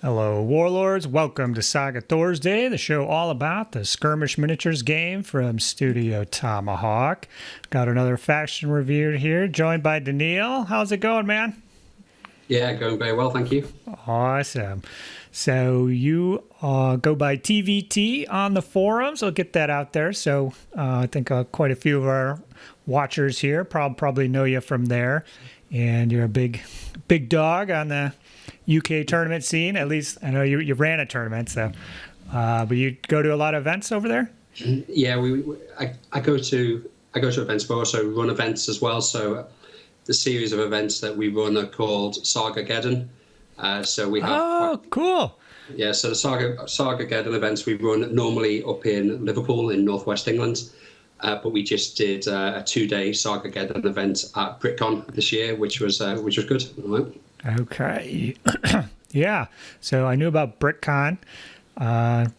Hello, Warlords. Welcome to Saga Thursday, the show all about the skirmish miniatures game from Studio Tomahawk. Got another faction review here, joined by Daneel. How's it going, man? Yeah, going very well, thank you. Awesome. So you go by TVT on the forums. I'll get that out there. So I think quite a few of our watchers here probably know you from there. And you're a big dog on the UK tournament scene. At least I know you ran a tournament, so but you go to a lot of events over there. Yeah, I go to events, but also run events as well. So the series of events that we run are called Saga. So we have cool. Yeah, so the Saga events we run normally up in Liverpool in northwest England. But we just did a 2-day Saga event at BritCon this year, which was good. Right. Okay. Yeah. So I knew about BritCon.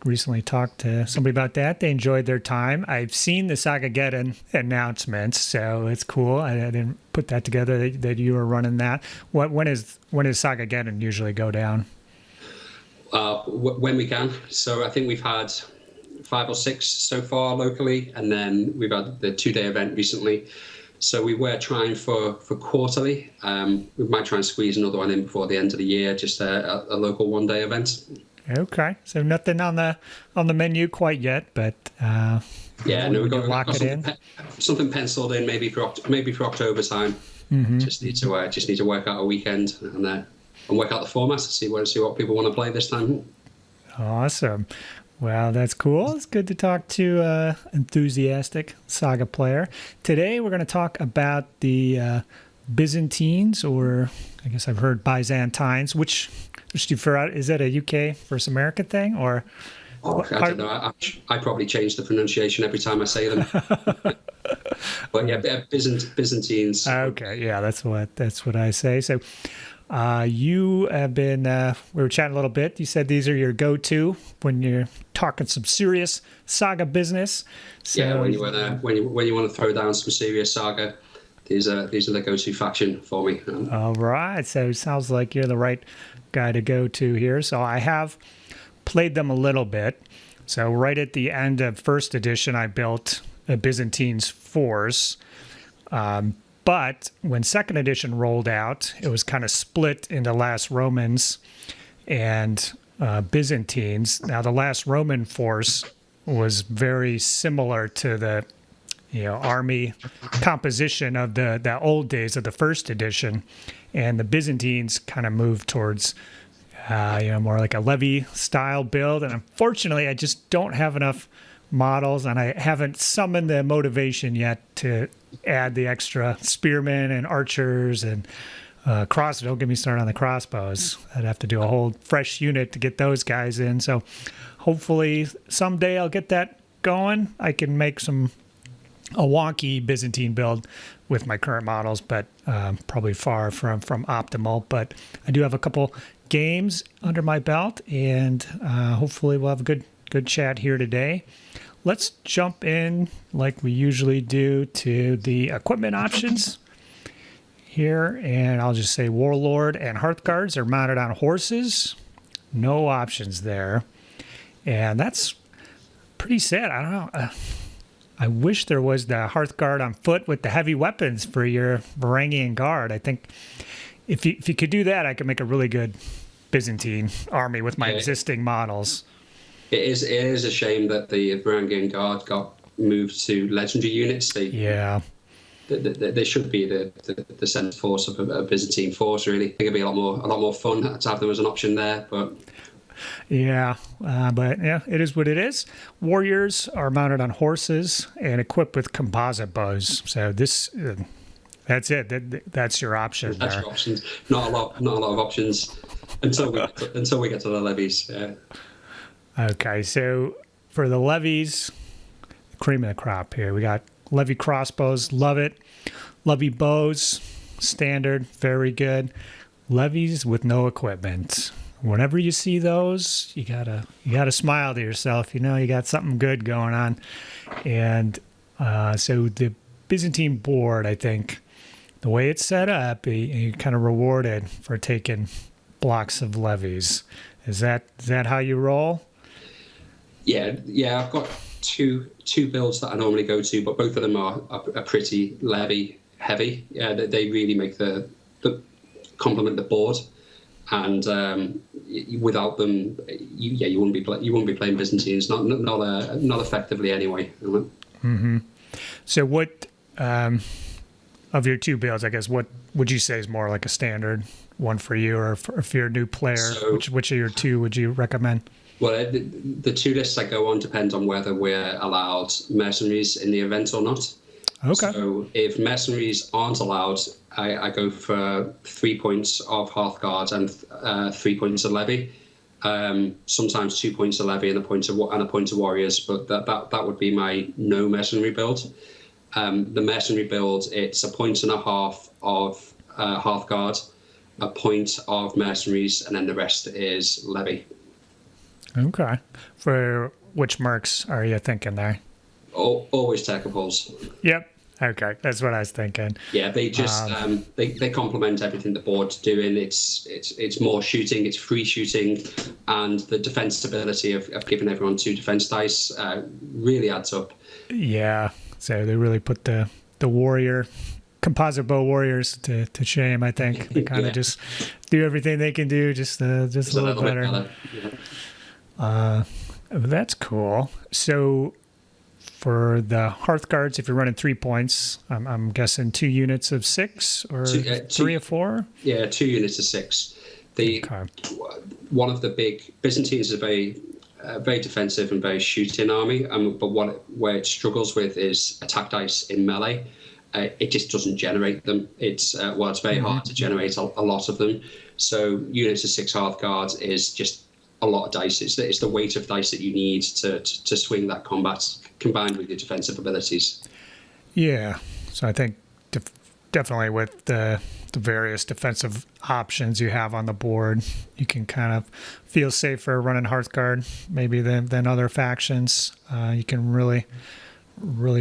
Recently talked to somebody about that. They enjoyed their time. I've seen the Sagageddon announcements, so it's cool. I didn't put that together that you were running that. When is Sagageddon usually go down? When we can. So I think we've had 5 or 6 so far locally, and then we've had the 2-day event recently. So we were trying for quarterly. We might try and squeeze another one in before the end of the year, just a local 1-day event. Okay, so nothing on the menu quite yet, but yeah, no, we've got it in. Something penciled in maybe for October time. Mm-hmm. Just need to work out a weekend and work out the format to see what people want to play this time. Awesome. Well, that's cool. It's good to talk to an enthusiastic Saga player. Today, we're going to talk about the Byzantines, or I guess I've heard Byzantines, which is that a UK versus American thing? Or I don't know. I probably change the pronunciation every time I say them. But yeah, Byzantines. Okay, yeah, that's what I say. So you have been, we were chatting a little bit. You said these are your go-to when you're talking some serious Saga business. So, yeah, when you want to throw down some serious Saga, these are the go-to faction for me. All right, so it sounds like you're the right guy to go to here. So I have played them a little bit. So right at the end of first edition, I built a Byzantines force. But when second edition rolled out, it was kind of split into Last Romans and Byzantines. Now, the Last Roman force was very similar to the army composition of the old days of the first edition, and the Byzantines kind of moved towards more like a levy style build. And unfortunately, I just don't have enough models, and I haven't summoned the motivation yet to add the extra spearmen and archers and don't get me started on the crossbows. I'd have to do a whole fresh unit to get those guys in. So hopefully someday I'll get that going. I can make a wonky Byzantine build with my current models, but probably far from optimal. But I do have a couple games under my belt, and hopefully we'll have a good chat here today. Let's jump in like we usually do to the equipment options here, and I'll just say Warlord and Hearthguards are mounted on horses. No options there, and that's pretty sad. I don't know. I wish there was the Hearthguard on foot with the heavy weapons for your Varangian Guard. I think if you could do that, I could make a really good Byzantine army with my existing models. It is a shame that the Varangian Guard got moved to legendary units. They should be the centre force of a Byzantine force. Really, I think it'd be a lot more fun to have them as an option there. But it is what it is. Warriors are mounted on horses and equipped with composite bows. So that's it. That's your option. That's your options. Not a lot of options until we get to the levies. Yeah. Okay, so for the levies, cream of the crop here. We got levy crossbows, love it. Levy bows, standard, very good. Levies with no equipment. Whenever you see those, you gotta smile to yourself. You got something good going on. And so the Byzantine board, I think, the way it's set up, you're kind of rewarded for taking blocks of levies. Is that how you roll? Yeah. I've got two builds that I normally go to, but both of them are pretty levy heavy. Yeah, they really make the complement the board, and without them, you wouldn't be playing Byzantines, not effectively anyway. Mm-hmm. So what of your two builds, I guess, what would you say is more like a standard one for you, or if you're a new player, so, which of your two would you recommend? Well, the two lists I go on depend on whether we're allowed mercenaries in the event or not. Okay. So if mercenaries aren't allowed, I go for 3 points of Hearthguard and 3 points of levy. Sometimes 2 points of levy and a point of warriors, but that would be my no mercenary build. The mercenary build, it's 1.5 points of Hearthguard, a point of mercenaries, and then the rest is levy. Okay. For which mercs are you thinking there? Always Technicals. Yep. Okay, that's what I was thinking. Yeah, they just they complement everything the board's doing. It's more shooting, it's free shooting, and the defense ability of giving everyone 2 defense dice really adds up. Yeah, so they really put the warrior composite bow warriors to shame. I think they kind of just do everything they can do, just a little better. Yeah. That's cool. So for the Hearthguards, if you're running 3 points, I'm guessing 2 units of 6 or 3 of 4? Yeah, 2 units of 6. One of the big Byzantines is a very defensive and very shooting army, but where it struggles with is attack dice in melee. It just doesn't generate them. It's very hard to generate a lot of them. So units of 6 Hearthguards is just a lot of dice. It's the weight of dice that you need to swing that combat, combined with your defensive abilities. Yeah, so I think definitely with the various defensive options you have on the board, you can kind of feel safer running Hearthguard maybe than other factions. You can really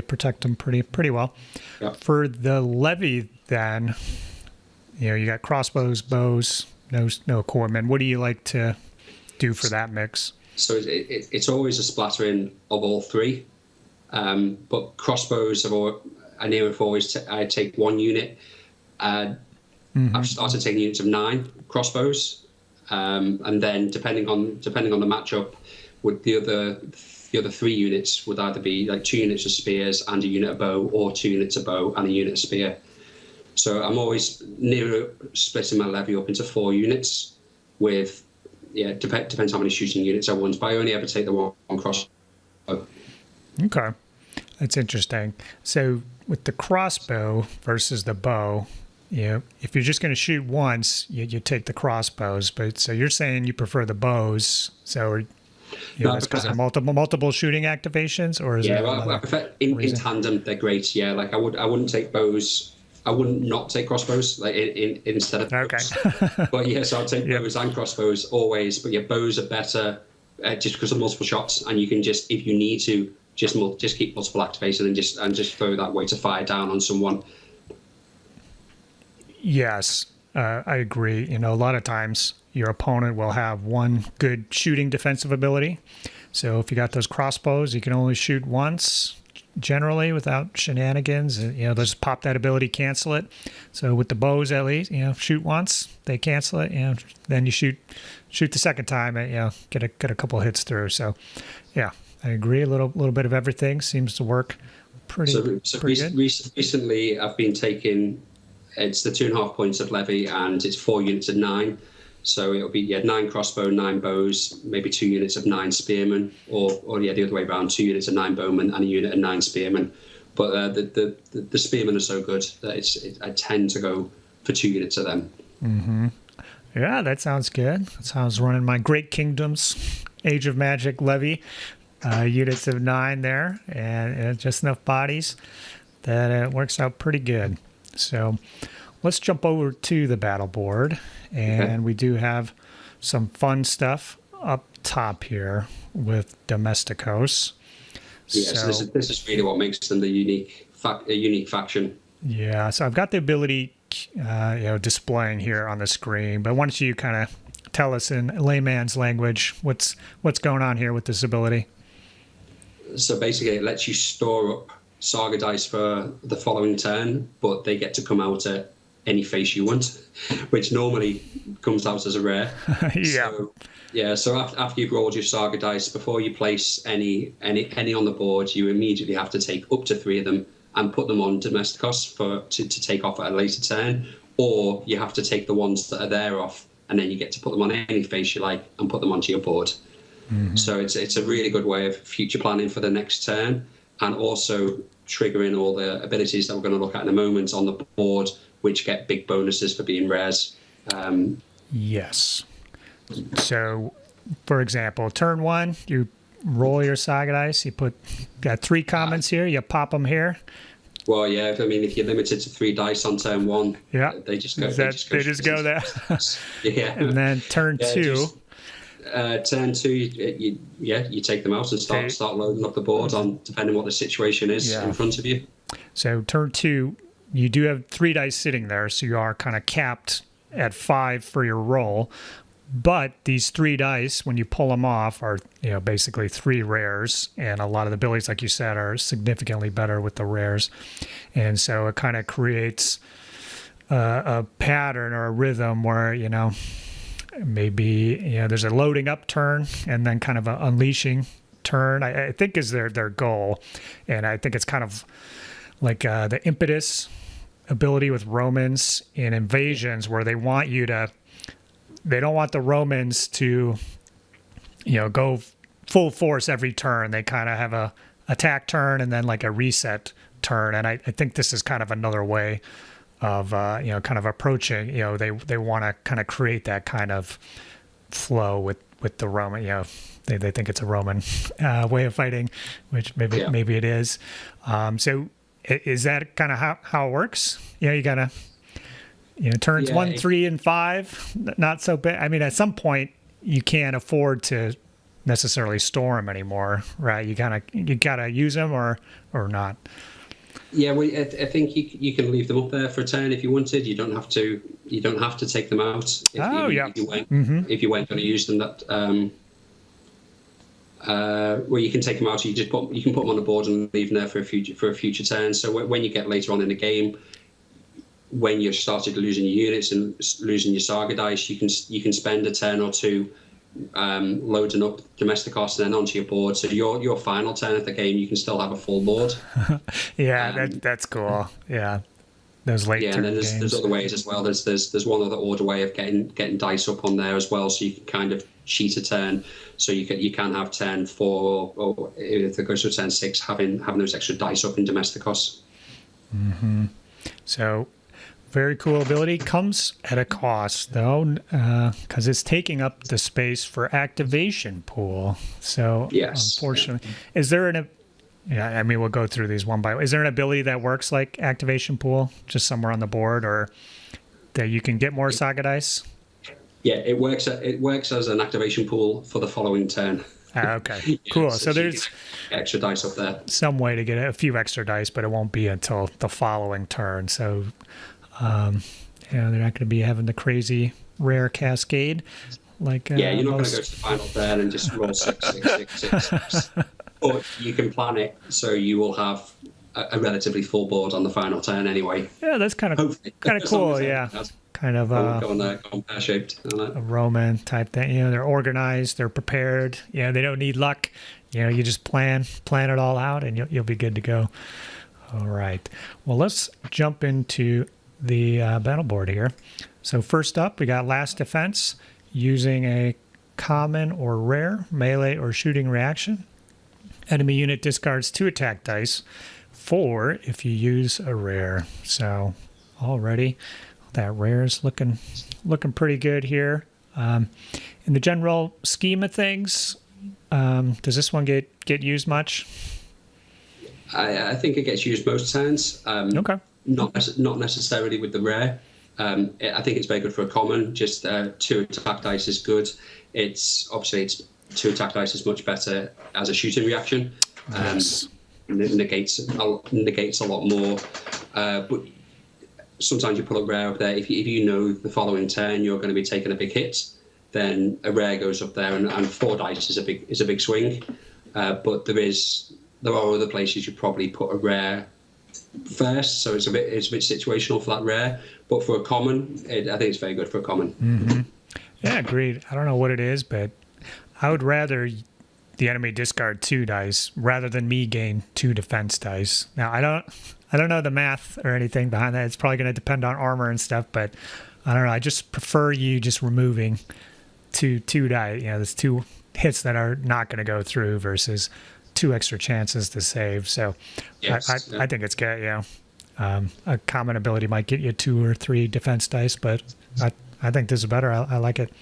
protect them pretty well. Yep. For the levy, then, you got crossbows, bows, no equipment. What do you like to do for that mix? So it's always a splattering of all 3, but crossbows I take 1 unit. I've started taking units of 9 crossbows, and then depending on the matchup, with the other 3 units would either be like 2 units of spears and a unit of bow, or 2 units of bow and a unit of spear. So I'm always near splitting my levy up into 4 units with. Yeah, depends how many shooting units I want, but I only ever take the one crossbow. Okay, that's interesting. So with the crossbow versus the bow, if you're just going to shoot once, you take the crossbows. But so you're saying you prefer the bows? So that's because of multiple shooting activations, or is I prefer in tandem. They're great. Yeah, like I wouldn't take bows. I wouldn't not take crossbows instead of bows. Okay. But yes, I'll take bows and crossbows always. But bows are better just because of multiple shots, and you can just, if you need to, just keep multiple activated and just throw that weight of fire down on someone. Yes, I agree. A lot of times your opponent will have one good shooting defensive ability. So if you got those crossbows, you can only shoot once. Generally, without shenanigans, they'll just pop that ability, cancel it. So with the bows, at least, shoot once, they cancel it, then you shoot the second time, get a couple hits through. So, yeah, I agree. A little bit of everything seems to work pretty good. Recently, I've been taking, it's the 2.5 points of levy, and it's 4 units of 9. So it'll be 9 crossbow, 9 bows, maybe 2 units of 9 spearmen, or the other way around, 2 units of 9 bowmen and a unit of 9 spearmen. But the spearmen are so good that I tend to go for 2 units of them. Mm-hmm. Yeah, that sounds good. That's how I was running my Great Kingdoms Age of Magic levy, units of 9 there, and just enough bodies that it works out pretty good. So let's jump over to the battle board, and we do have some fun stuff up top here with Domesticos. Yeah, so this is really what makes them a unique faction. Yeah, so I've got the ability, displaying here on the screen, but why don't you kind of tell us in layman's language what's going on here with this ability. So basically, it lets you store up Saga dice for the following turn, but they get to come out at any face you want, which normally comes out as a rare. Yeah. So after you've rolled your Saga dice, before you place any on the board, you immediately have to take up to 3 of them and put them on Domesticos to take off at a later turn, or you have to take the ones that are there off, and then you get to put them on any face you like and put them onto your board. Mm-hmm. So it's a really good way of future planning for the next turn, and also triggering all the abilities that we're going to look at in a moment on the board, which get big bonuses for being rares. Yes. So, for example, turn 1, you roll your Saga dice. You got 3 commons here. You pop them here. Well, yeah. I mean, if you're limited to 3 dice on turn 1, yeah, they just go. They just go there. Yeah. And then turn 2. Turn 2, you take them out and start loading up the board on depending what the situation is in front of you. So turn 2, you do have 3 dice sitting there, so you are kind of capped at 5 for your roll. But these 3 dice, when you pull them off, are basically 3 rares, and a lot of the abilities, like you said, are significantly better with the rares, and so it kind of creates a pattern or a rhythm where maybe there's a loading up turn and then kind of an unleashing turn. I think is their goal, and I think it's kind of like the impetus ability with Romans in invasions, where they want you to. They don't want the Romans to, go full force every turn. They kind of have a attack turn and then like a reset turn. And I think this is kind of another way of, kind of approaching, they want to kind of create that kind of flow with the Roman, they think it's a Roman way of fighting, which maybe it is. So is that kind of how it works? You got to... turns 1, 3, and 5, not so bad. I mean, at some point, you can't afford to necessarily store them anymore, right? You gotta use them or not. Yeah, well, I think you can leave them up there for a turn if you wanted. You don't have to take them out if you weren't going to use them. Well, you can take them out. You can put them on the board and leave them there for a future turn. So when you get later on in the game, when you've started losing your units and losing your Saga dice, you can spend a turn or 2 loading up Domesticos and then onto your board. So your final turn of the game, you can still have a full board. That's cool. Yeah, those late turn and then games. There's other ways as well. There's one other order way of getting dice up on there as well, so you can kind of cheat a turn. So you can have turn 4 or if it goes to turn 6, having those extra dice up in Domesticos. Mm-hmm. So. Very cool ability. Comes at a cost, though, because it's taking up the space for activation pool. So, unfortunately, is there we'll go through these one by one. Is there an ability that works like activation pool, just somewhere on the board, or that you can get more Saga dice? Yeah, it works as an activation pool for the following turn. Okay, cool. So there's extra dice up there. Some way to get a few extra dice, but it won't be until the following turn. So. They're not going to be having the crazy rare cascade like you're not going to go to the final turn and just roll 6. But you can plan it so you will have a relatively full board on the final turn anyway. Yeah, that's kind of cool. Yeah, kind of going pear-shaped. A Roman type thing. They're organized, they're prepared. They don't need luck. You just plan it all out, and you'll be good to go. All right. Well, let's jump into the battle board here. So first up, we got last defense using a common or rare melee or shooting reaction. Enemy unit discards 2 attack dice, 4 if you use a rare. So already that rare is looking pretty good here. In the general scheme of things, does this one get used much? I think it gets used most turns. Okay. Not necessarily with the rare. I think it's very good for a common. Just 2 attack dice is good. It's 2 attack dice is much better as a shooting reaction. Yes. It negates a lot more. But sometimes you pull a rare up there. If you know the following turn you're going to be taking a big hit, then a rare goes up there, and 4 dice is a big swing. But there are other places you probably put a rare first, so it's a bit situational for that rare. But for a common, I think it's very good for a common. Mm-hmm. Yeah, agreed. I don't know what it is, but I would rather the enemy discard 2 dice rather than me gain 2 defense dice. Now I don't know the math or anything behind that. It's probably going to depend on armor and stuff, but I don't know. I just prefer you just removing two dice. You know, there's 2 hits that are not going to go through versus 2 extra chances to save. So yes, I think it's good. You know, a common ability might get you 2 or 3 defense dice, but I think this is better. I like it.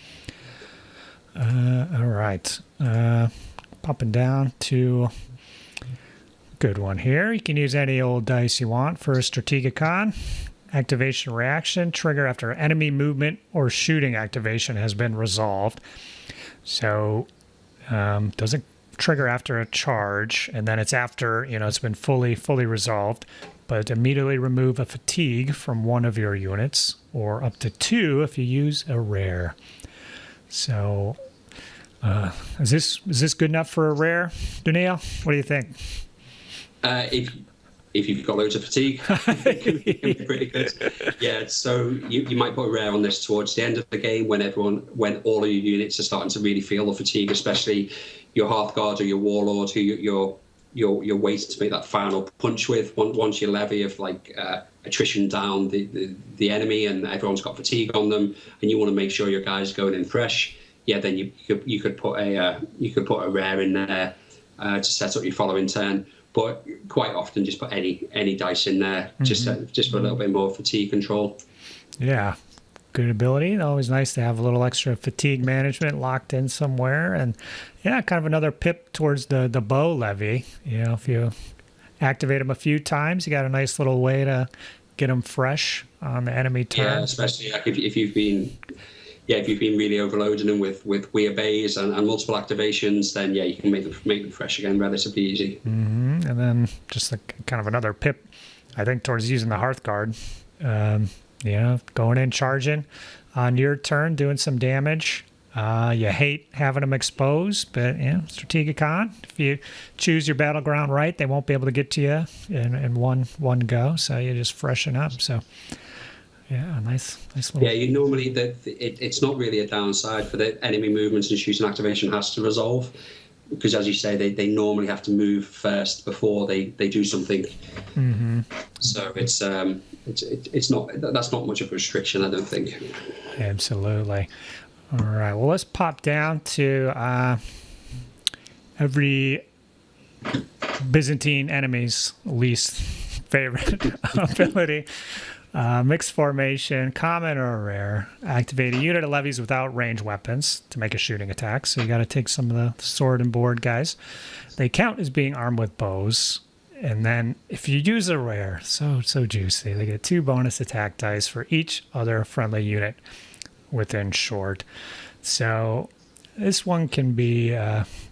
All right. Popping down to good one here. You can use any old dice you want for a Strategicon. Activation reaction. Trigger after enemy movement or shooting activation has been resolved. So doesn't trigger after a charge, and then it's after, you know, it's been fully resolved. But immediately remove a fatigue from one of your units, or up to 2 if you use a rare. So is this good enough for a rare, Daneel? What do you think? If you've got loads of fatigue, it can be pretty good. Yeah, so you might put a rare on this towards the end of the game when all of your units are starting to really feel the fatigue, especially your Hearthguard or your Warlord, who you're waiting to make that final punch with. Once you levy of like attrition down the enemy and everyone's got fatigue on them, and you want to make sure your guys are going in fresh. Yeah, then you could put a rare in there to set up your following turn. But quite often, just put any dice in there, just for a little bit more fatigue control. Yeah, good ability. Always nice to have a little extra fatigue management locked in somewhere, and yeah, kind of another pip towards the bow levy. You know, if you activate them a few times, you got a nice little way to get them fresh on the enemy turn. Yeah, especially like if you've been really overloading them with weird bays and multiple activations, then yeah, you can make them fresh again relatively easy. Mm-hmm. And then just kind of another pip, I think, towards using the Hearthguard. Going in, charging on your turn, doing some damage. You hate having them exposed, but Strategicon, if you choose your battleground right, they won't be able to get to you in one go. So you just freshen up. So. Yeah, nice little... Yeah, you normally it's not really a downside for the enemy movements and shooting activation has to resolve, because as you say, they normally have to move first before they do something. Mm-hmm. So it's not, that's not much of a restriction, I don't think. Absolutely. All right, well, let's pop down to every Byzantine enemy's least favorite ability. Mixed formation, common or rare. Activate a unit of levies without ranged weapons to make a shooting attack. So you got to take some of the sword and board guys. They count as being armed with bows. And then if you use a rare, so juicy, they get 2 bonus attack dice for each other friendly unit within short. So this one can be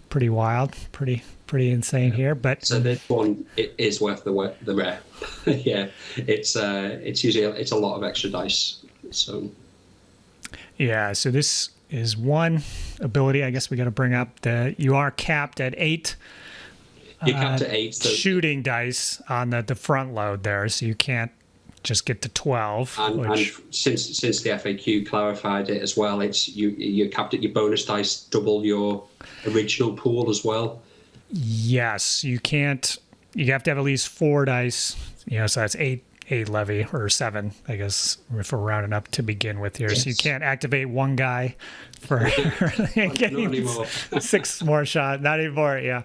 pretty wild, pretty insane here. But so this one, it is worth the rare. Yeah, it's usually a lot of extra dice. So yeah, so this is one ability I guess we got to bring up, that you are capped at 8. You're capped at 8 shooting dice on the front load there, so you can't just get to 12. And since the FAQ clarified it as well, it's you're capped at your bonus dice double your original pool as well. Yes, you can't. You have to have at least 4 dice. So that's 8 levy, or 7, I guess, if we're rounding up to begin with here. Yes. So you can't activate one guy for getting 6 more shots. Not anymore. Yeah.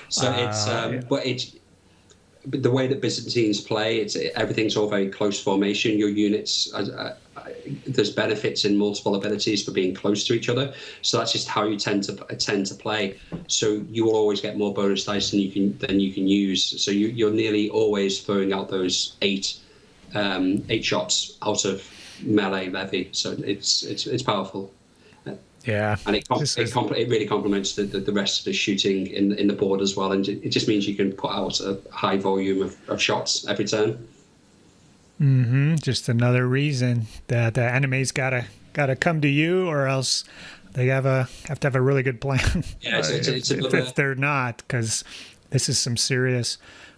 So but the way that Byzantines play, everything's all very close formation. Your units, there's benefits in multiple abilities for being close to each other. So that's just how you tend to play. So you will always get more bonus dice than you can use. So you're nearly always throwing out those 8 shots out of melee levy. So it's powerful. Yeah, and it really complements the rest of the shooting in the board as well, and it just means you can put out a high volume of shots every turn. Mm-hmm. Just another reason that the enemy's gotta come to you, or else they have to have a really good plan. Yeah, if they're not, because this is some serious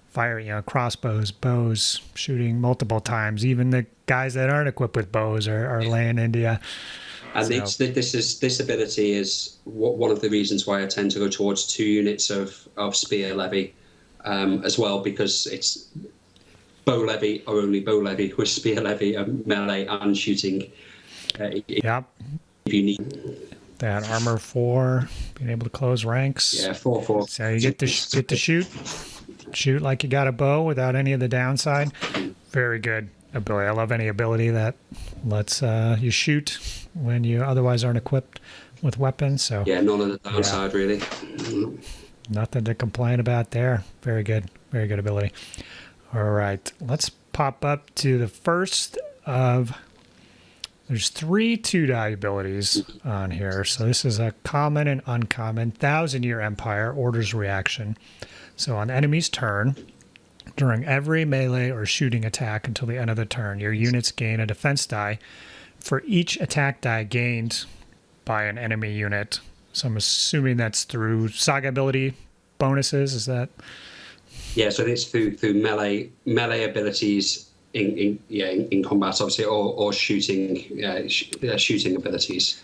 fire. Crossbows, bows, shooting multiple times. Even the guys that aren't equipped with bows are laying into you. And this ability is one of the reasons why I tend to go towards 2 units of spear levy as well, because it's bow levy or only bow levy, with spear levy, melee and shooting. Yep. If you need that armor 4, being able to close ranks. Yeah, 4/4. So you get to shoot like you got a bow without any of the downside. Very good ability. I love any ability that lets you shoot when you otherwise aren't equipped with weapons. So yeah, none of the downside really. Nothing to complain about there. Very good ability. All right, let's pop up to the first of. There's 3 2-die abilities on here. So this is a common and uncommon 1,000-year Empire orders reaction. So on the enemy's turn, during every melee or shooting attack until the end of the turn, your units gain a defense die for each attack die gained by an enemy unit. So I'm assuming that's through Saga ability bonuses. Is that? Yeah, so it's through melee abilities in combat, obviously, or shooting abilities.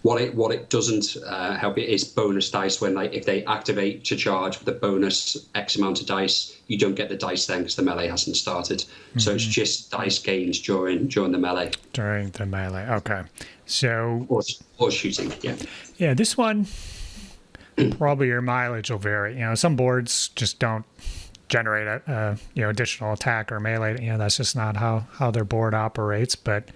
What it doesn't help it is bonus dice. When if they activate to charge with a bonus X amount of dice, you don't get the dice then because the melee hasn't started. Mm-hmm. So it's just dice gains during the melee. During the melee, okay. So or shooting, yeah. Yeah, this one probably your mileage will vary. Some boards just don't generate a additional attack or melee. That's just not how their board operates. But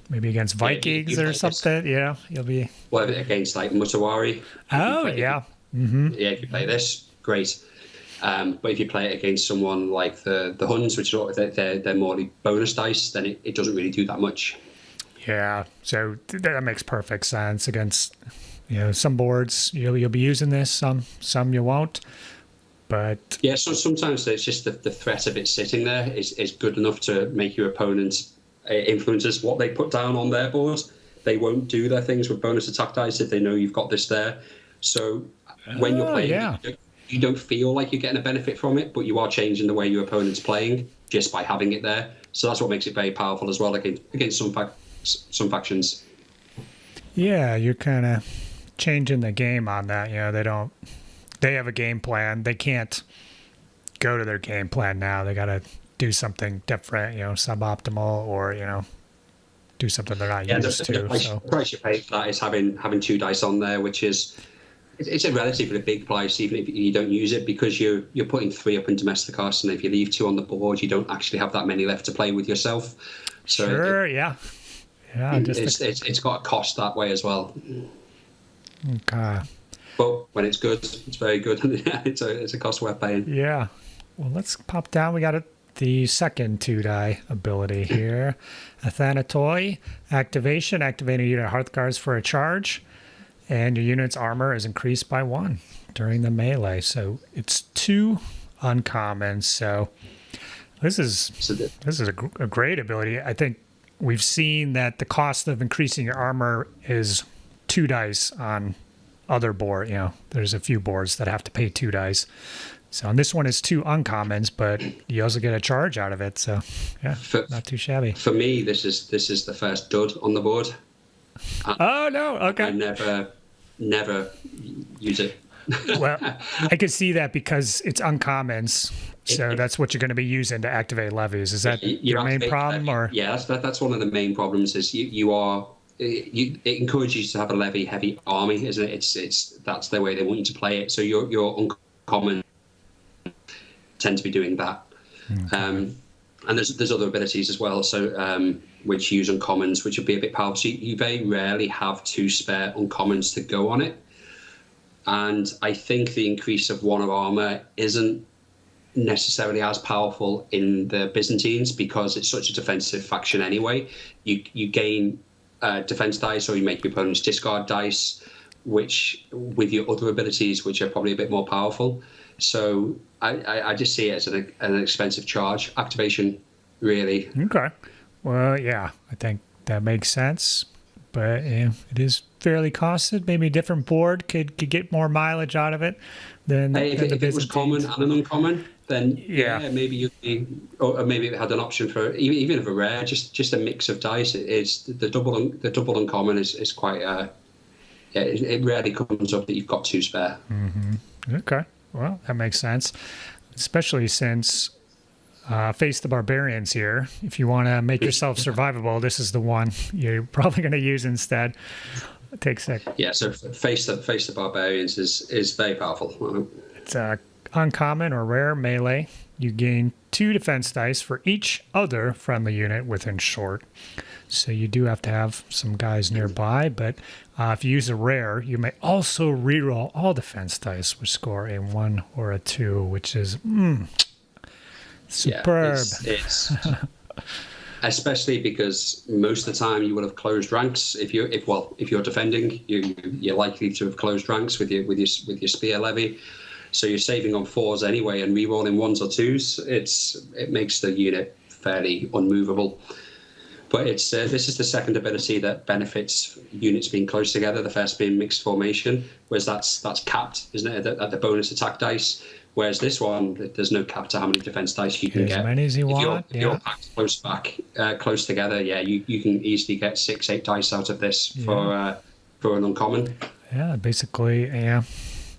maybe against Vikings or something, you'll be. Well, against like Mutawari. Oh yeah. Mm-hmm. Yeah, if you play this, great. But if you play it against someone like the Huns, which they're more like bonus dice, then it doesn't really do that much. Yeah, so that makes perfect sense against some boards you'll be using this, some you won't. But yeah, so sometimes it's just the threat of it sitting there is good enough to make your opponent's influences what they put down on their board. They won't do their things with bonus attack dice if they know you've got this there. So when you're playing, you don't feel like you're getting a benefit from it, but you are changing the way your opponent's playing just by having it there. So that's what makes it very powerful as well against some factions. Yeah, you're kind of changing the game on that. They have a game plan. They can't go to their game plan now. They got to do something different, suboptimal, or do something they're not used to. The price you pay for that is having 2 dice on there, which is it's a relatively big price, even if you don't use it, because you're putting 3 up in Domesticos, and if you leave 2 on the board, you don't actually have that many left to play with yourself. So sure, yeah. It's got a cost that way as well. Okay. But when it's good, it's very good. it's a cost worth paying. Yeah. Well, let's pop down. We got the second 2-die ability here. Athanatoi activation. Activating a unit of Hearthguards for a charge. And your unit's armor is increased by 1 during the melee. So it's 2 uncommons. So this is a great ability. I think we've seen that the cost of increasing your armor is 2 dice on other board. There's a few boards that have to pay 2 dice. So on this one is 2 uncommons, but you also get a charge out of it. So yeah, not too shabby. For me, this is the first dud on the board. Oh no! Okay. I never use it. Well, I could see that because it's uncommons. So that's what you're going to be using to activate levies. Is that your main problem, or? Yeah, that's one of the main problems. Is it encourages you to have a levy heavy army, isn't it? It's that's the way they want you to play it. So your uncommon tend to be doing that. Okay. And there's other abilities as well. So which use uncommons, which would be a bit powerful. So you very rarely have 2 spare uncommons to go on it. And I think the increase of 1 of armor isn't necessarily as powerful in the Byzantines because it's such a defensive faction anyway. You gain defense dice, or you make your opponents discard dice, which with your other abilities, which are probably a bit more powerful. So I just see it as an expensive charge activation, really. Okay. Well, yeah, I think that makes sense. but it is fairly costed. Maybe a different board could get more mileage out of it than, If it was common and an uncommon, then Yeah. maybe you'd be, or maybe it had an option for even if a rare, just a mix of dice. It's the double uncommon is quite. It rarely comes up that you've got two spare. Okay, well, that makes sense, especially since Face the Barbarians here. If you want to make yourself survivable, this is the one you're probably going to use instead. It takes a Yeah, so face the barbarians is very powerful. It's a uncommon or rare melee. You gain 2 defense dice for each other friendly unit within short. So you do have to have some guys nearby, but if you use a rare, you may also reroll all defense dice, which score a 1 or a 2, which is superb. Yeah, it's especially because most of the time you will have closed ranks. If you're defending, you're likely to have closed ranks with your spear levy. So you're saving on 4s anyway and re-rolling 1s or 2s. It makes the unit fairly unmovable. But this is the second ability that benefits units being close together. The first being mixed formation, whereas that's capped, isn't it, at the bonus attack dice. Whereas this one, there's no cap to how many defense dice you can get. As many as you want. If you're packed close together, you can easily get 6-8 dice out of this for an uncommon. Yeah, basically, yeah.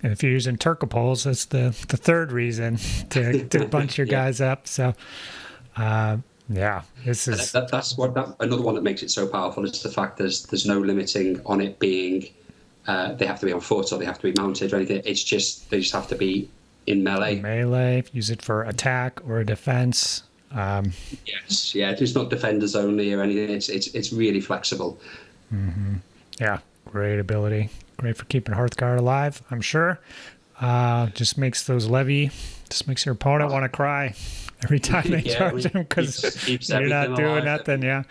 And if you're using Turcopoles, that's the third reason to bunch your guys up. So, this is that's another one that makes it so powerful is the fact there's no limiting on it being they have to be on foot or they have to be mounted or anything. It's just they just have to be in melee. Melee, use it for attack or defense. Yes, yeah, it's not defenders only or anything. It's really flexible. Yeah, great ability. Great for keeping Hearthguard alive, I'm sure. Just makes makes your opponent want to cry every time they charge him because you're not doing nothing. Yeah.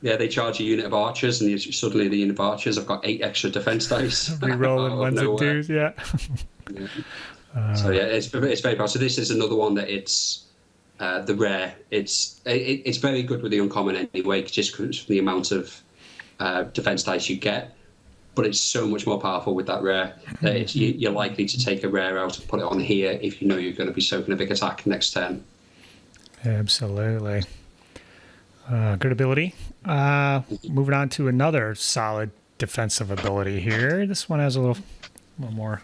Yeah, they charge a unit of archers, and suddenly the unit of archers have got 8 extra defense dice. Rerolling 1s and 2s, yeah. So yeah, it's very powerful. So this is another one that it's the rare. It's very good with the uncommon anyway, just from the amount of defense dice you get. But it's so much more powerful with that rare that you're likely to take a rare out and put it on here if you know you're going to be soaking a big attack next turn. Absolutely. Good ability. Moving on to another solid defensive ability here. This one has a little more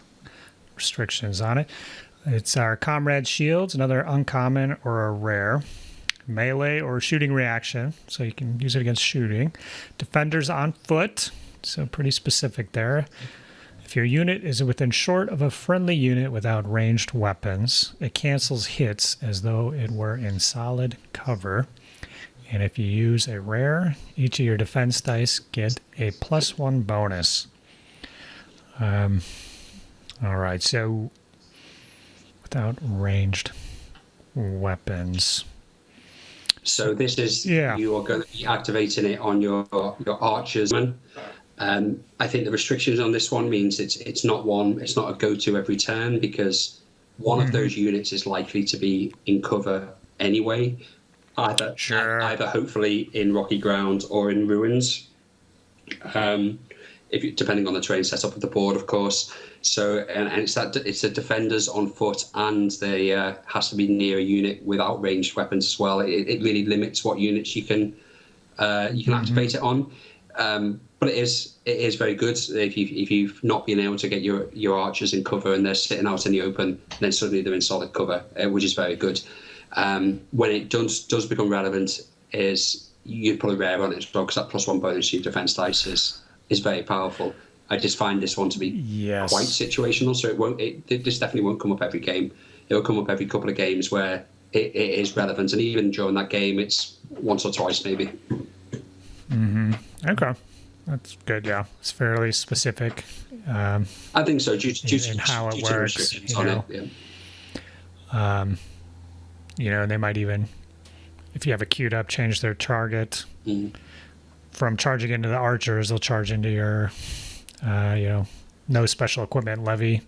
restrictions on it. It's our Comrade Shields, another uncommon or a rare. Melee or shooting reaction, so you can use it against shooting. Defenders on foot. So pretty specific there. If your unit is within short of a friendly unit without ranged weapons, it cancels hits as though it were in solid cover. And if you use a rare, each of your defense dice get a +1 bonus. All right, so without ranged weapons. So this is you are going to be activating it on your archers. I think the restrictions on this one means it's not a go-to every turn because one of those units is likely to be in cover anyway, either hopefully in rocky ground or in ruins, depending on the terrain setup of the board, of course. So and it's the defenders on foot, and they has to be near a unit without ranged weapons as well. It really limits what units you can activate it on. But it is very good if you've not been able to get your archers in cover and they're sitting out in the open, then suddenly they're in solid cover, which is very good. When it does become relevant, is you put a rare on it as well, because that +1 bonus to your defense dice is very powerful. I just find this one to be quite situational, so this definitely won't come up every game. It will come up every couple of games where it is relevant, and even during that game, it's once or twice maybe. Okay, that's good. Yeah, it's fairly specific. I think so. Due in how it works, they might even, if you have it queued up, change their target from charging into the archers. They'll charge into your, no special equipment levy,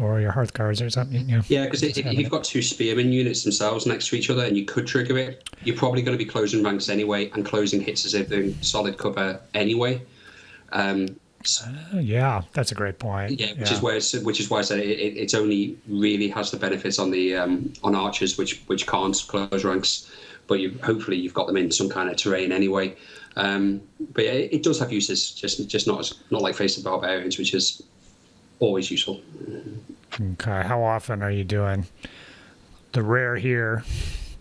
or your Hearthguards or something. Yeah, because if you've got 2 spearmen units themselves next to each other and you could trigger it, you're probably going to be closing ranks anyway and closing hits as if they're in solid cover anyway. Yeah, that's a great point. Yeah, which is why I said it's only really has the benefits on the on archers, which can't close ranks, but hopefully you've got them in some kind of terrain anyway. But yeah, it does have uses, just not like facing barbarians, which is always useful. Okay, how often are you doing the rare here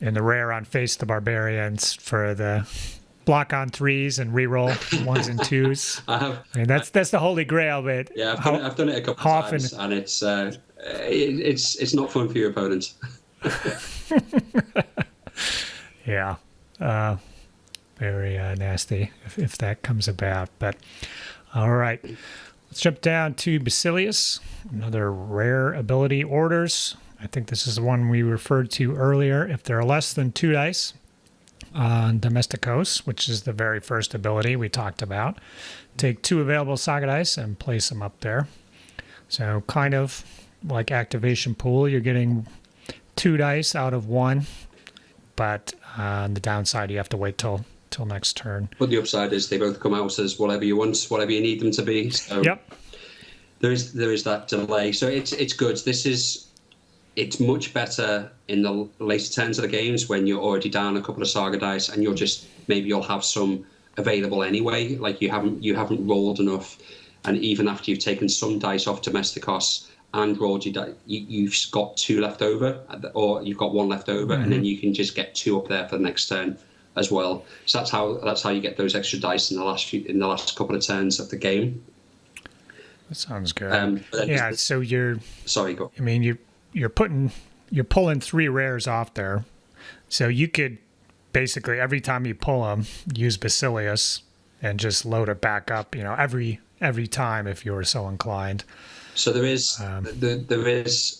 and the rare on Face the Barbarians for the block on 3s and reroll 1s and 2s? I mean, that's the holy grail. But yeah, I've done it a couple of times, and it's not fun for your opponent. Yeah, very nasty if that comes about. But all right, let's jump down to Basilius, another rare ability. Orders. I think this is the one we referred to earlier. If there are less than 2 dice on Domesticos, which is the very first ability we talked about, take 2 available Saga dice and place them up there. So kind of like activation pool, you're getting 2 dice out of 1, but on the downside, you have to wait till next turn. But the upside is they both come out as whatever you want, whatever you need them to be. So yep. There is that delay. So it's good. It's much better in the later turns of the games when you're already down a couple of Saga dice and you'll have some available anyway. Like you haven't rolled enough, and even after you've taken some dice off Domesticos and rolled your dice, you've got 2 left over, or you've got 1 left over, and then you can just get 2 up there for the next turn as well. So that's how you get those extra dice in the last couple of turns of the game. That sounds good. Yeah. So you're sorry. Go. I mean you're pulling 3 rares off there, so you could basically every time you pull them use Basilius and just load it back up. Every time if you were so inclined. So there is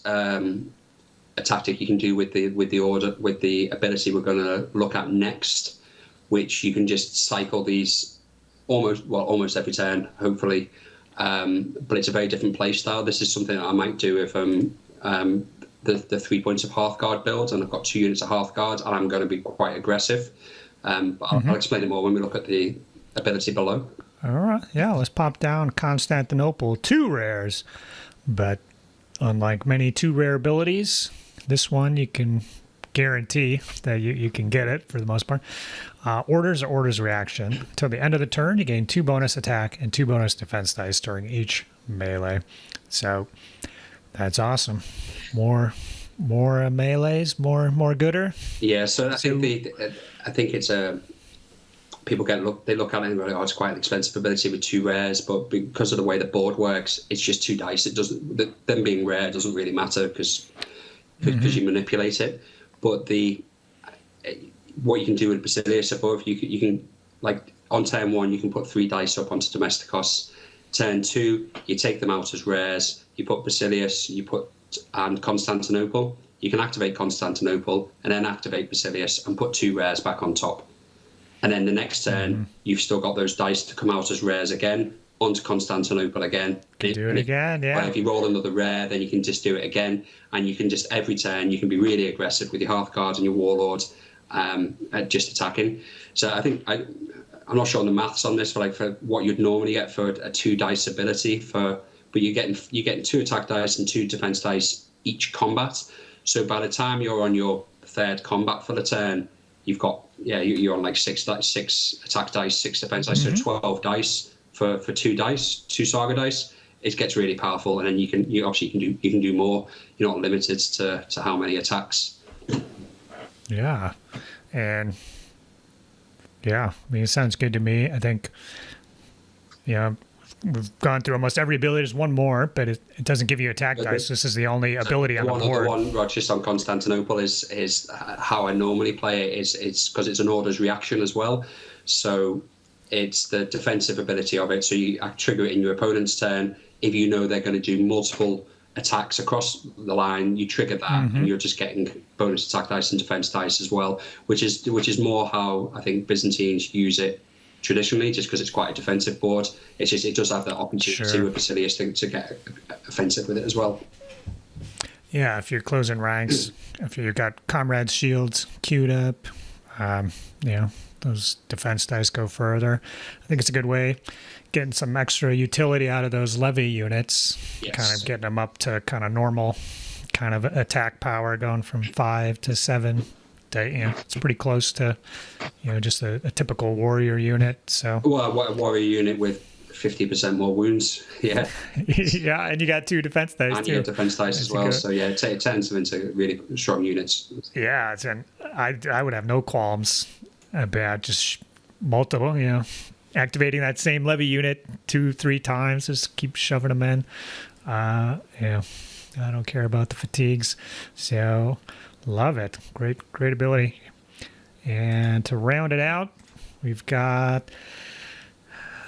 a tactic you can do with the ability we're going to look at next, which you can just cycle these almost every turn, hopefully. But it's a very different play style. This is something that I might do if the 3 points of Hearthguard build, and I've got 2 units of Hearthguard, and I'm going to be quite aggressive. But I'll explain it more when we look at the ability below. All right, yeah, let's pop down Constantinople, 2 rares. But unlike many 2 rare abilities, this one you can guarantee that you can get it for the most part. Orders reaction. Until the end of the turn, you gain 2 bonus attack and 2 bonus defense dice during each melee. So that's awesome. More melees, more gooder. Yeah, so I think it's a people they look at it and go, oh, it's quite an expensive ability with 2 rares, but because of the way the board works, it's just 2 dice. It doesn't them being rare doesn't really matter because you manipulate it. But what you can do with Basilius above, you can like on turn 1 you can put 3 dice up onto Domesticos. Turn 2 you take them out as rares. You put Basilius, and Constantinople. You can activate Constantinople and then activate Basilius and put 2 rares back on top. And then the next turn, you've still got those dice to come out as rares again, onto Constantinople again. Do it again, yeah. If you roll another rare, then you can just do it again. And you can just, every turn, you can be really aggressive with your Hearthguard and your Warlord, just attacking. So I think, I'm not sure on the maths on this, but for what you'd normally get for a 2 dice ability, but you're getting 2 attack dice and 2 defense dice each combat. So by the time you're on your 3rd combat for the turn, you've got you're on like 6 attack dice, 6 defense dice, so 12 dice for 2 Saga dice. It gets really powerful, and then you can do more. You're not limited to how many attacks. Yeah, and I mean it sounds good to me. I think we've gone through almost every ability. There's one more, but it doesn't give you attack dice. This is the only ability on the board. One, Rodge, just on Constantinople is how I normally play it. It's because it's an orders reaction as well. So it's the defensive ability of it. So you trigger it in your opponent's turn. If you know they're going to do multiple attacks across the line, you trigger that, and you're just getting bonus attack dice and defense dice as well, which is more how I think Byzantines use it traditionally, just because it's quite a defensive board. It does have that opportunity with Basilius to get offensive with it as well. Yeah, if you're closing ranks, if you've got comrades' shields queued up, You know, those defense dice go further. I think it's a good way getting some extra utility out of those levy units, Yes. kind of getting them up to kind of normal kind of attack power, going from 5 to 7. It's pretty close to, just a typical warrior unit. So Well, a warrior unit with 50% more wounds. Yeah. yeah, and you got 2 defense dice And too. you get defense dice as well. So yeah, it turns them into really strong units. Yeah, and I would have no qualms about just multiple, activating that same levy unit 2-3 times, just keep shoving them in. Yeah, I don't care about the fatigues. So love it. Great ability. And to round it out, we've got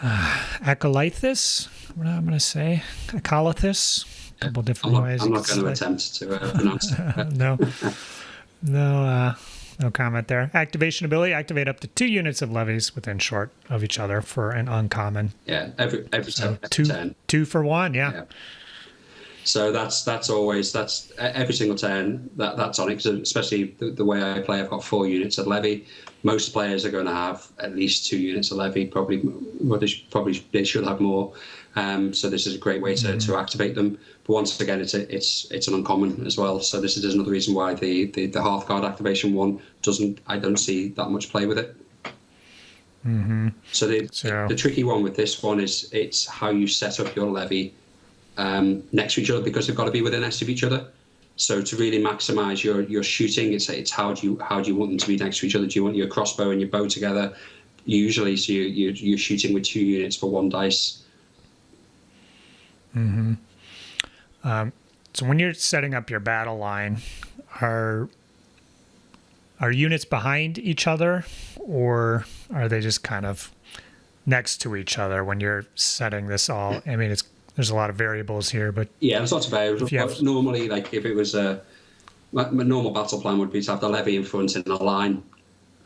Acolythus. What am I going to say? Acolythus. A couple different ways. I'm not going to attempt to pronounce it. No comment there. Activation ability: activate up to 2 units of levies within short of each other for an uncommon. Yeah, every So turn. 2 for 1. Yeah. So that's every single turn that's on it. Cause especially the way I play, I've got 4 units of levy. Most players are going to have at least 2 units of levy. They should have more. So this is a great way to activate them. But once again, it's an uncommon as well. So this is another reason why the half guard activation one I don't see that much play with it. Mm-hmm. So the tricky one with this one is it's how you set up your levy next to each other, because they've got to be within S of each other. So to really maximise your shooting, it's how do you want them to be next to each other? Do you want your crossbow and your bow together? Usually, so you're shooting with 2 units for 1 dice. Mm-hmm. So when you're setting up your battle line, are units behind each other, or are they just kind of next to each other when you're setting this all? I mean, there's a lot of variables here, but yeah, there's lots of variables. Normally, like if it was my normal battle plan would be to have the levy in front in a line,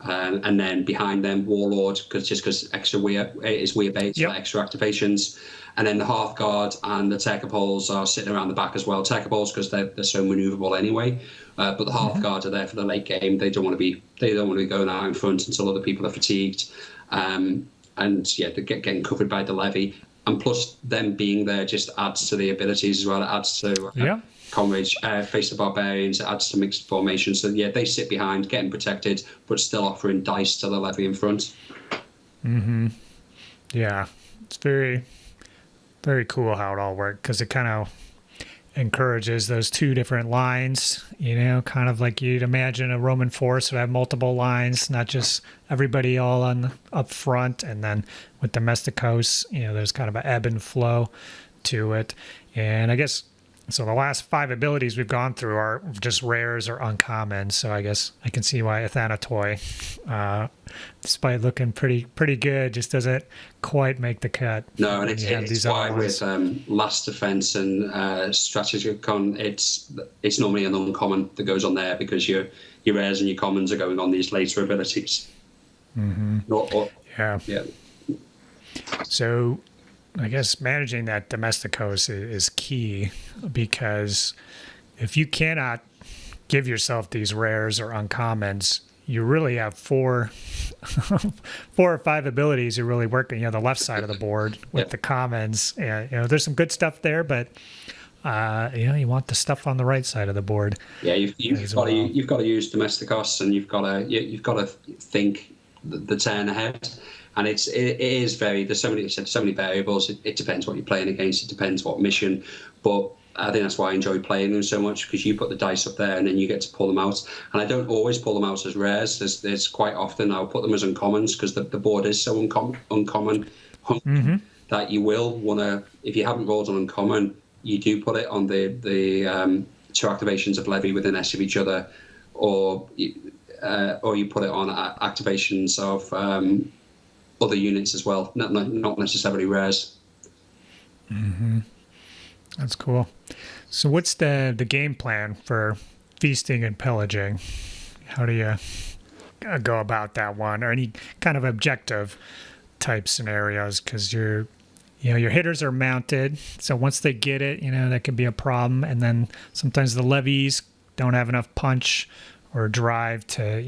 and then behind them warlord, because extra weir bait, so extra activations, and then the half guard and the Tercapoles are sitting around the back as well. Tercapoles because they're so maneuverable anyway, but the half guard are there for the late game. They don't want to be going out in front until other people are fatigued, and yeah, they're getting covered by the levy. And plus, them being there just adds to the abilities as well. It adds to Comrades, Face the Barbarians. It adds to mixed formation. So yeah, they sit behind, getting protected, but still offering dice to the levy in front. Mm-hmm. Yeah, it's very, very cool how it all worked, because it kind of encourages those 2 different lines. Kind of like you'd imagine a Roman force would have multiple lines, not just everybody all up front, and then with Domesticos, there's kind of an ebb and flow to it. And I guess so the last 5 abilities we've gone through are just rares or uncommon. So I guess I can see why Athanatoi, despite looking pretty good, just doesn't quite make the cut. No, and it's why with Last Defense and Strategicon, it's normally an uncommon that goes on there, because your rares and your commons are going on these later abilities. Mm-hmm. Yeah. So I guess managing that Domesticos is key, because if you cannot give yourself these rares or uncommons, you really have 4 or 5 abilities you're really working. The left side of the board with the commons. And, there's some good stuff there, but you want the stuff on the right side of the board. Yeah, you've got to use Domesticos, and you've got to think the turn ahead. And it is very, there's so many variables. It depends what you're playing against. It depends what mission. But I think that's why I enjoy playing them so much, because you put the dice up there and then you get to pull them out. And I don't always pull them out as rares. There's quite often I'll put them as uncommons, because the board is so uncommon that you will want to, if you haven't rolled an uncommon, you do put it on the 2 activations of levy within S of each other, or you put it on activations of other units as well, not necessarily rares. Mm-hmm. That's cool. So what's the game plan for feasting and pillaging? How do you go about that one, or any kind of objective type scenarios? Because your hitters are mounted, so once they get it, that can be a problem. And then sometimes the levies don't have enough punch or drive to,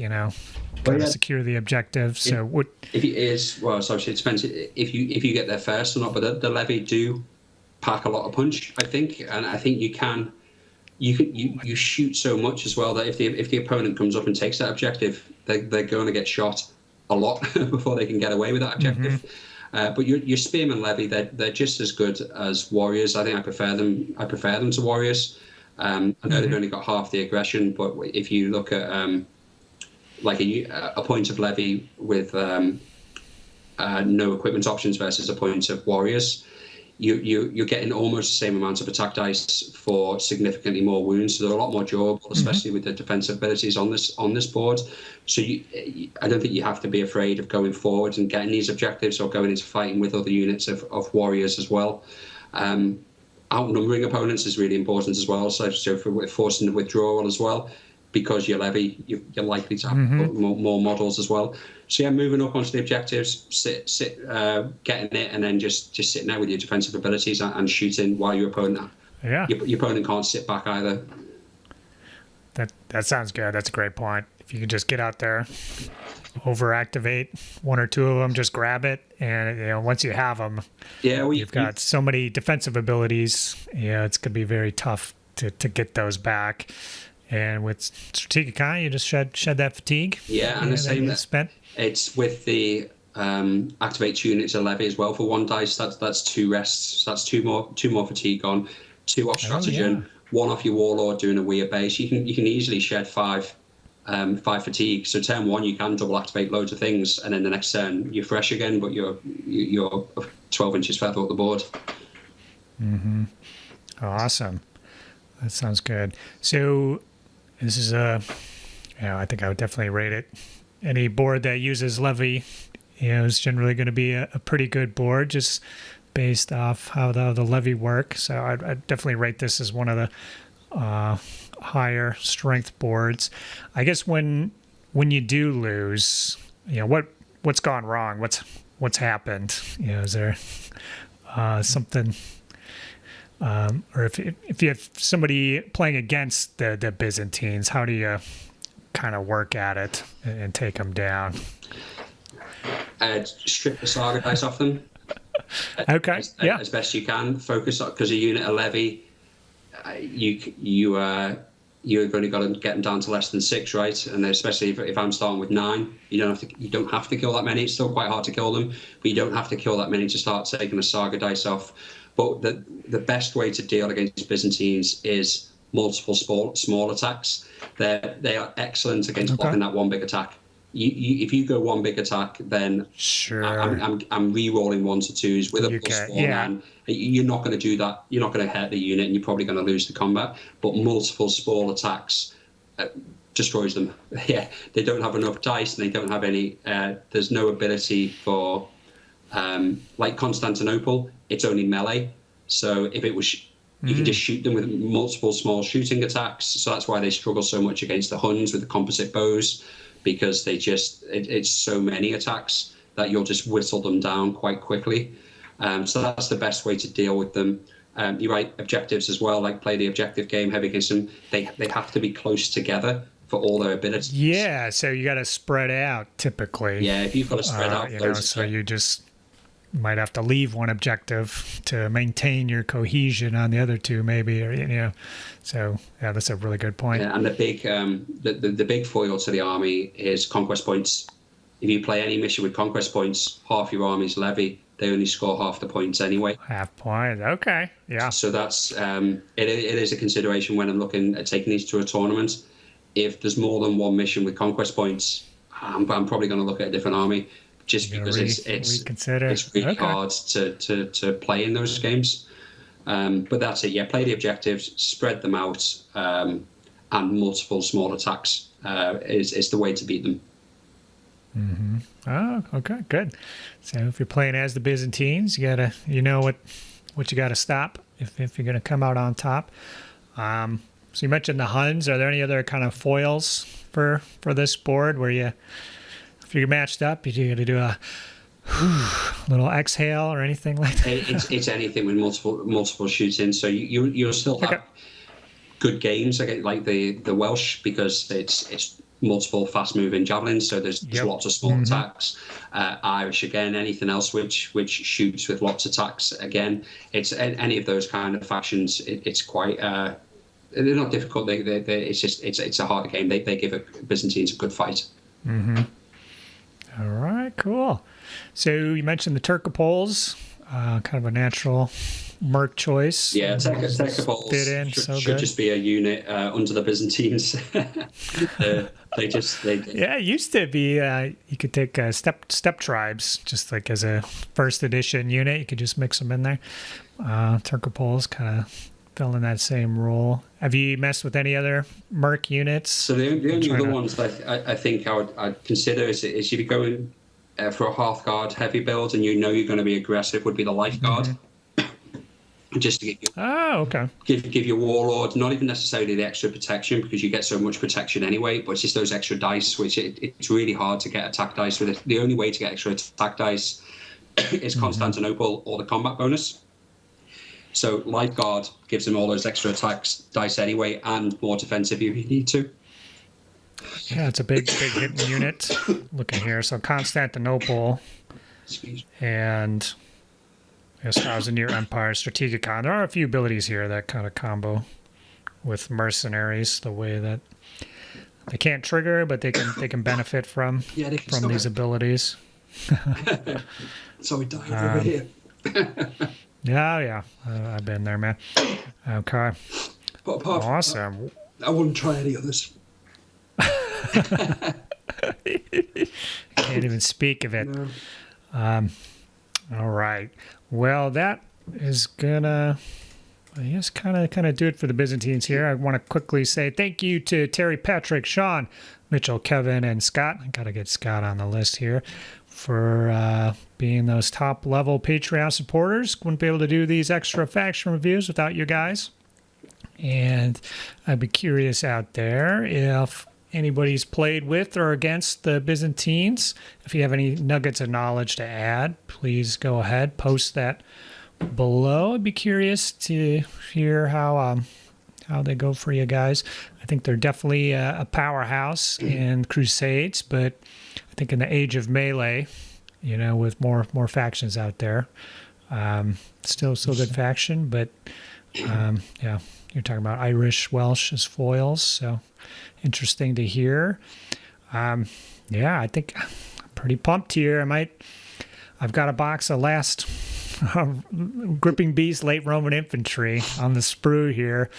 kind of secure the objective. So what if it is, well, so it depends if you get there first or not, but the levy do pack a lot of punch, I think, and I think you shoot so much as well that if the opponent comes up and takes that objective, they're going to get shot a lot before they can get away with that objective. But your spearmen levy, they're just as good as warriors. I think I prefer them to warriors. I know they've only got half the aggression, but if you look at like a point of levy with no equipment options versus a point of warriors, you're getting almost the same amount of attack dice for significantly more wounds. So they're a lot more durable, especially with the defensive abilities on this board. So I don't think you have to be afraid of going forward and getting these objectives or going into fighting with other units of warriors as well. Outnumbering opponents is really important as well. So for forcing the withdrawal as well, because you're likely to have more models as well. So yeah, moving up onto the objectives, getting it, and then just sitting there with your defensive abilities and shooting while your opponent can't sit back either. That sounds good. That's a great point. If you can just get out there, overactivate one or two of them, just grab it, and once you have them, you've got so many defensive abilities. Yeah, it's gonna be very tough to get those back. And with strategic eye, you just shed that fatigue. Yeah, and the same that spent. It's with the activate 2 units of levy as well for 1 dice. That's 2 rests. That's two more fatigue on, 2 off stratagem, 1 off your warlord doing a weird base. You can easily shed 5 fatigue. So turn 1 you can double activate loads of things, and then the next turn you're fresh again, but you're 12 inches further up the board. Awesome. That sounds good. So this is I think I would definitely rate it. Any board that uses levy, is generally going to be a pretty good board, just based off how the levy work. So I'd definitely rate this as one of the higher strength boards. I guess when you do lose, what's gone wrong? What's happened? Is there something? Or if you have somebody playing against the Byzantines, how do you kind of work at it and take them down? Strip the Saga dice off them. Okay. As best you can. Focus on, because a unit of levy, you've only got to get them down to less than 6, right? And especially if I'm starting with 9, you don't have to kill that many. It's still quite hard to kill them, but you don't have to kill that many to start taking the Saga dice off. But the best way to deal against Byzantines is multiple small attacks. They are excellent against blocking that one big attack. If you go one big attack, then I'm re-rolling 1s or 2s with a +4 man. You're not going to do that. You're not going to hurt the unit, and you're probably going to lose the combat. But multiple small attacks destroys them. Yeah, they don't have enough dice, and they don't have any. There's no ability for like Constantinople. It's only melee. So if it was, you can just shoot them with multiple small shooting attacks. So that's why they struggle so much against the Huns with the composite bows, because it's so many attacks that you'll just whittle them down quite quickly. So that's the best way to deal with them. You're right, objectives as well, like play the objective game heavy against them. They have to be close together for all their abilities. Yeah, so you got to spread out typically. Yeah, if you've got to spread out. So you just might have to leave one objective to maintain your cohesion on the other 2, maybe, or So yeah, that's a really good point. Yeah, and the big foil to the army is conquest points. If you play any mission with conquest points, half your army's levy. They only score half the points anyway. Half point, okay, yeah. So that's it is a consideration when I'm looking at taking these to a tournament. If there's more than one mission with conquest points, I'm probably going to look at a different army. Just because it's really hard to play in those games. But that's it. Yeah, play the objectives, spread them out, and multiple small attacks is the way to beat them. Oh, okay, good. So if you're playing as the Byzantines, you gotta what you gotta stop if you're gonna come out on top. So you mentioned the Huns. Are there any other kind of foils for this board where if you're matched up, you got to do a little exhale or anything like that? It's anything with multiple shooting. So you'll still have good games like the Welsh, because it's multiple fast-moving javelins, so there's lots of small attacks. Irish again, anything else which shoots with lots of attacks. Again, it's any of those kind of factions. It's quite. They're not difficult. It's a hard game. They give Byzantines a good fight. All right, cool. So you mentioned the Turcopoles, kind of a natural merc choice. Yeah, Turcopoles fit in should just be a unit under the Byzantines. Yeah, it used to be you could take step tribes just like as a first edition unit. You could just mix them in there. Turcopoles kind of fill in that same role. Have you messed with any other merc units? So the only other ones that I think I'd consider is if you're going for a Hearthguard heavy build and you know you're going to be aggressive, would be the Lifeguard. Just to give you, give your warlord not even necessarily the extra protection, because you get so much protection anyway, but it's just those extra dice, which it's really hard to get attack dice with it. The only way to get extra attack dice is Constantinople or the combat bonus. So Lifeguard gives them all those extra attacks dice anyway, and more defensive if you need to. Yeah, it's a big hitting unit. Looking here, so Constantinople and 1,000-year Empire, Strategicon. There are a few abilities here that kind of combo with mercenaries. The way that they can't trigger, but they can benefit from these abilities. So we dive over here. Yeah. I've been there, man. Okay. But apart awesome. From that, I wouldn't try any others. Can't even speak of it. No. All right. Well, that is gonna, I guess, kind of do it for the Byzantines here. I want to quickly say thank you to Terry, Patrick, Sean, Mitchell, Kevin, and Scott. I got to get Scott on the list here for being those top-level Patreon supporters. Wouldn't be able to do these extra faction reviews without you guys. And I'd be curious out there if anybody's played with or against the Byzantines. If you have any nuggets of knowledge to add, please go ahead, post that below. I'd be curious to hear how they go for you guys. I think they're definitely a powerhouse in Crusades, but I think in the age of melee, with more factions out there, still good faction, but yeah, you're talking about Irish, Welsh as foils, so interesting to hear. Yeah, I think I'm pretty pumped here. I've got a box of last Gripping Beast late Roman infantry on the sprue here.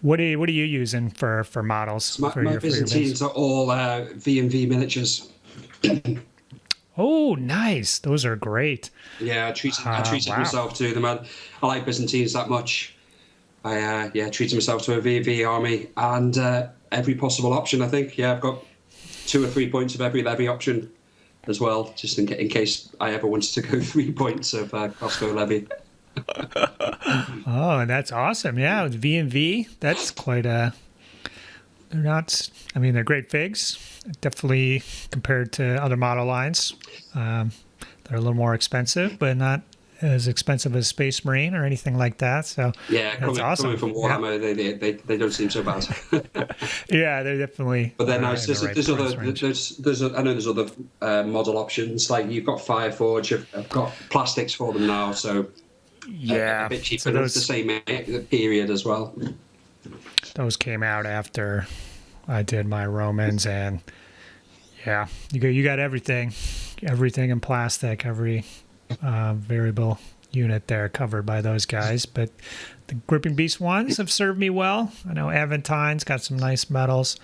What are you using for models? My Byzantines are all V&V miniatures. Oh, nice. Those are great. Yeah, I treated myself to them. I like Byzantines that much. I treated myself to a V&V army and every possible option, I think. Yeah, I've got 2 or 3 points of every levy option as well, just in case I ever wanted to go 3 points of Costco levy. Oh, that's awesome. Yeah, with V&V, that's quite a... they're great figs. Definitely compared to other model lines. They're a little more expensive, but not as expensive as Space Marine or anything like that. So yeah, that's awesome. Coming from Warhammer, yeah. they don't seem so bad. Yeah, they're definitely. But then there's other model options. Like you've got Fireforge. I've got plastics for them now, so yeah, a bit cheaper. So it's the same period as well. Those came out after I did my Romans, and yeah, you got everything in plastic, every variable unit there covered by those guys. But the Gripping Beast ones have served me well. I know Aventine's got some nice medals,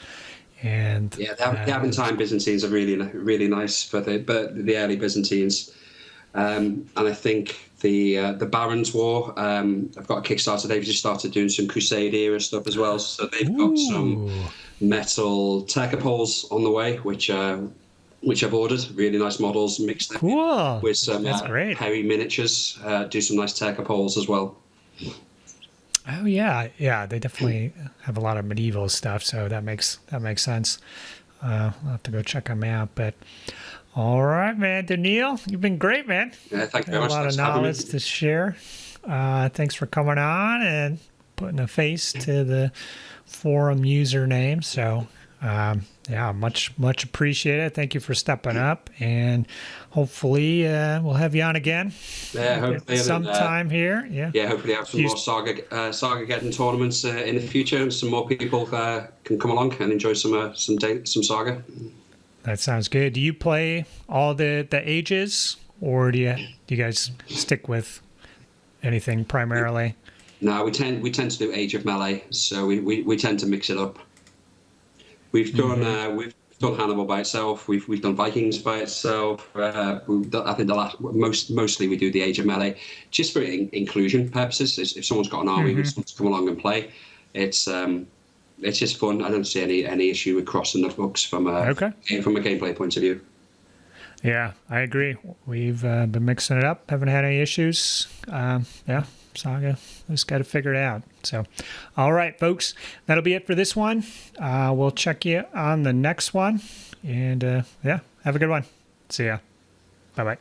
and yeah, the Aventine Byzantines are really really nice for the early Byzantines. And I think the Barons War, I've got a Kickstarter. They've just started doing some Crusade era stuff as well. So they've got some metal Turcopoles on the way, which I've ordered. Really nice models mixed with some hairy miniatures. Do some nice Turcopoles as well. Oh yeah, they definitely have a lot of medieval stuff, so that makes sense. I'll have to go check them out. But all right, man, Daneel, you've been great, man. Yeah, thank you very much. A lot of knowledge to share. Thanks for coming on, and putting a face to the forum username. So, yeah, much appreciated. Thank you for stepping up, and hopefully we'll have you on again. Yeah, hopefully sometime here. Yeah. Yeah, hopefully have some more Saga getting tournaments in the future, and some more people can come along and enjoy some Saga. That sounds good. Do you play all the ages, or do you guys stick with anything primarily? No, we tend to do Age of Melee, so we tend to mix it up. We've done Hannibal by itself. We've done Vikings by itself. We've done, I think mostly we do the Age of Melee just for inclusion purposes. If someone's got an army who wants to come along and play, it's just fun. I don't see any issue with crossing the books from a gameplay point of view. Yeah, I agree. We've been mixing it up. Haven't had any issues. Yeah, Saga. Just got to figure it out. So, all right, folks, that'll be it for this one. We'll check you on the next one. And yeah, have a good one. See ya. Bye-bye.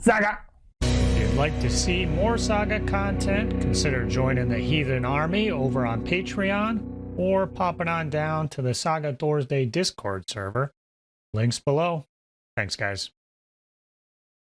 Saga! If you'd like to see more Saga content, consider joining the Heathen Army over on Patreon or popping on down to the Saga Thursday Discord server. Links below. Thanks, guys.